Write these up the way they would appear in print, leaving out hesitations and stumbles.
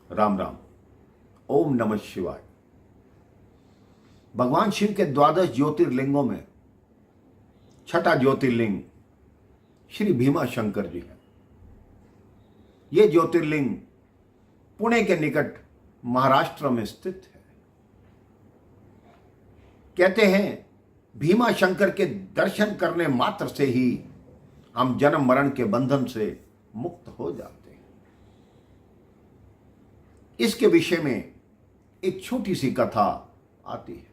राम राम। ओम नमः शिवाय। भगवान शिव के द्वादश ज्योतिर्लिंगों में छठा ज्योतिर्लिंग श्री भीमा शंकर जी है। ये ज्योतिर्लिंग पुणे के निकट महाराष्ट्र में स्थित है। कहते हैं भीमा शंकर के दर्शन करने मात्र से ही हम जन्म मरण के बंधन से मुक्त हो जाते हैं। इसके विषय में एक छोटी सी कथा आती है।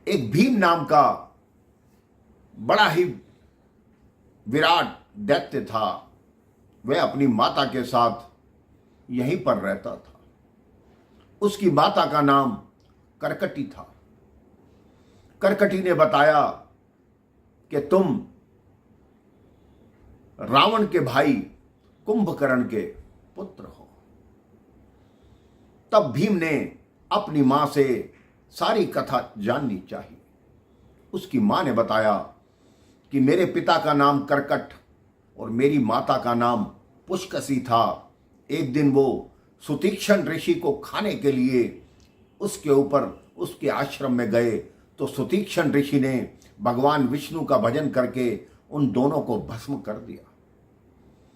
एक भीम नाम का बड़ा ही विराट दैत्य था। वह अपनी माता के साथ यहीं पर रहता था। उसकी माता का नाम करकटी था। करकटी ने बताया कि तुम रावण के भाई कुंभकर्ण के पुत्र हो। तब भीम ने अपनी मां से सारी कथा जाननी चाहिए। उसकी मां ने बताया कि मेरे पिता का नाम करकट और मेरी माता का नाम पुष्कसी था। एक दिन वो सुतीक्षण ऋषि को खाने के लिए उसके ऊपर उसके आश्रम में गए तो सुतीक्षण ऋषि ने भगवान विष्णु का भजन करके उन दोनों को भस्म कर दिया।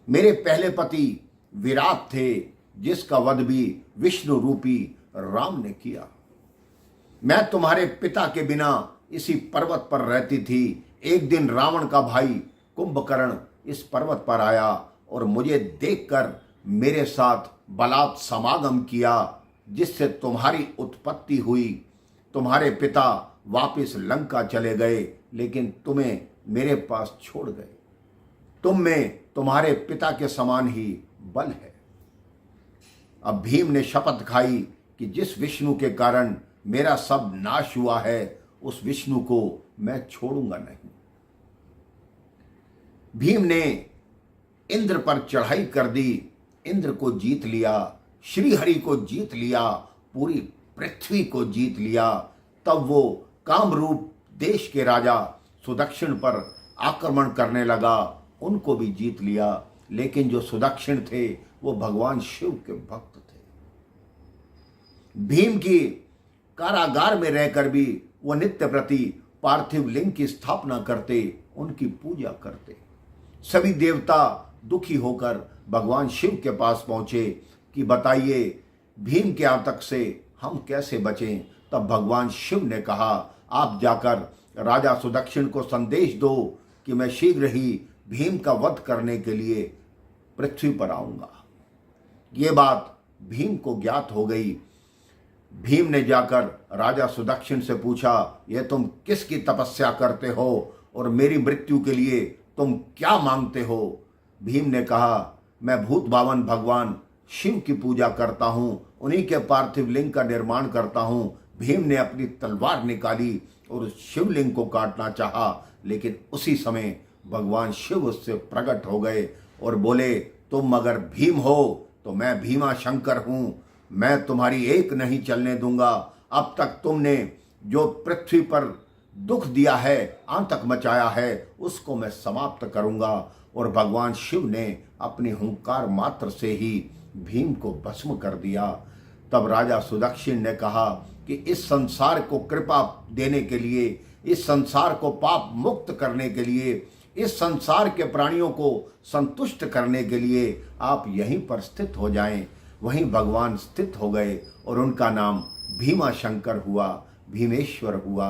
मेरे पहले पति विराट थे जिसका वध भी विष्णु रूपी राम ने किया। मैं तुम्हारे पिता के बिना इसी पर्वत पर रहती थी। एक दिन रावण का भाई कुंभकर्ण इस पर्वत पर आया और मुझे देखकर मेरे साथ बलात् समागम किया, जिससे तुम्हारी उत्पत्ति हुई। तुम्हारे पिता वापस लंका चले गए लेकिन तुम्हें मेरे पास छोड़ गए। तुम में तुम्हारे पिता के समान ही बल है। अब भीम ने शपथ खाई कि जिस विष्णु के कारण मेरा सब नाश हुआ है उस विष्णु को मैं छोड़ूंगा नहीं। भीम ने इंद्र पर चढ़ाई कर दी, इंद्र को जीत लिया, श्रीहरि को जीत लिया, पूरी पृथ्वी को जीत लिया। तब वो कामरूप देश के राजा सुदक्षिण पर आक्रमण करने लगा, उनको भी जीत लिया। लेकिन जो सुदक्षिण थे वो भगवान शिव के भक्त थे। भीम की कारागार में रहकर भी वो नित्य प्रति पार्थिव लिंग की स्थापना करते, उनकी पूजा करते। सभी देवता दुखी होकर भगवान शिव के पास पहुंचे कि बताइए भीम के आतंक से हम कैसे बचें। तब भगवान शिव ने कहा आप जाकर राजा सुदक्षिण को संदेश दो कि मैं शीघ्र ही भीम का वध करने के लिए पृथ्वी पर आऊंगा। ये बात भीम को ज्ञात हो गई। भीम ने जाकर राजा सुदक्षिण से पूछा यह तुम किसकी तपस्या करते हो और मेरी मृत्यु के लिए तुम क्या मांगते हो। भीम ने कहा मैं भूत भावन भगवान शिव की पूजा करता हूं, उन्हीं के पार्थिव लिंग का निर्माण करता हूं। भीम ने अपनी तलवार निकाली और उस शिवलिंग को काटना चाहा, लेकिन उसी समय भगवान शिव उससे प्रकट हो गए और बोले तुम अगर भीम हो तो मैं भीमा शंकर हूं, मैं तुम्हारी एक नहीं चलने दूंगा। अब तक तुमने जो पृथ्वी पर दुख दिया है, आतंक मचाया है, उसको मैं समाप्त करूंगा। और भगवान शिव ने अपनी हुंकार मात्र से ही भीम को भस्म कर दिया। तब राजा सुदक्षिण ने कहा कि इस संसार को कृपा देने के लिए, इस संसार को पाप मुक्त करने के लिए, इस संसार के प्राणियों को संतुष्ट करने के लिए आप यहीं पर स्थित हो जाएं। वहीं भगवान स्थित हो गए और उनका नाम भीमा शंकर हुआ, भीमेश्वर हुआ।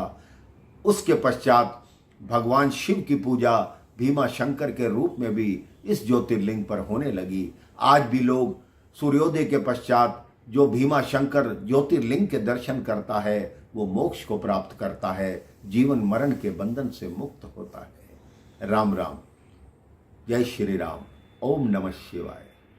उसके पश्चात भगवान शिव की पूजा भीमा शंकर के रूप में भी इस ज्योतिर्लिंग पर होने लगी। आज भी लोग सूर्योदय के पश्चात जो भीमा शंकर ज्योतिर्लिंग के दर्शन करता है वो मोक्ष को प्राप्त करता है, जीवन मरण के बंधन से मुक्त होता है। राम राम। जय श्री राम। ओम नमः शिवाय।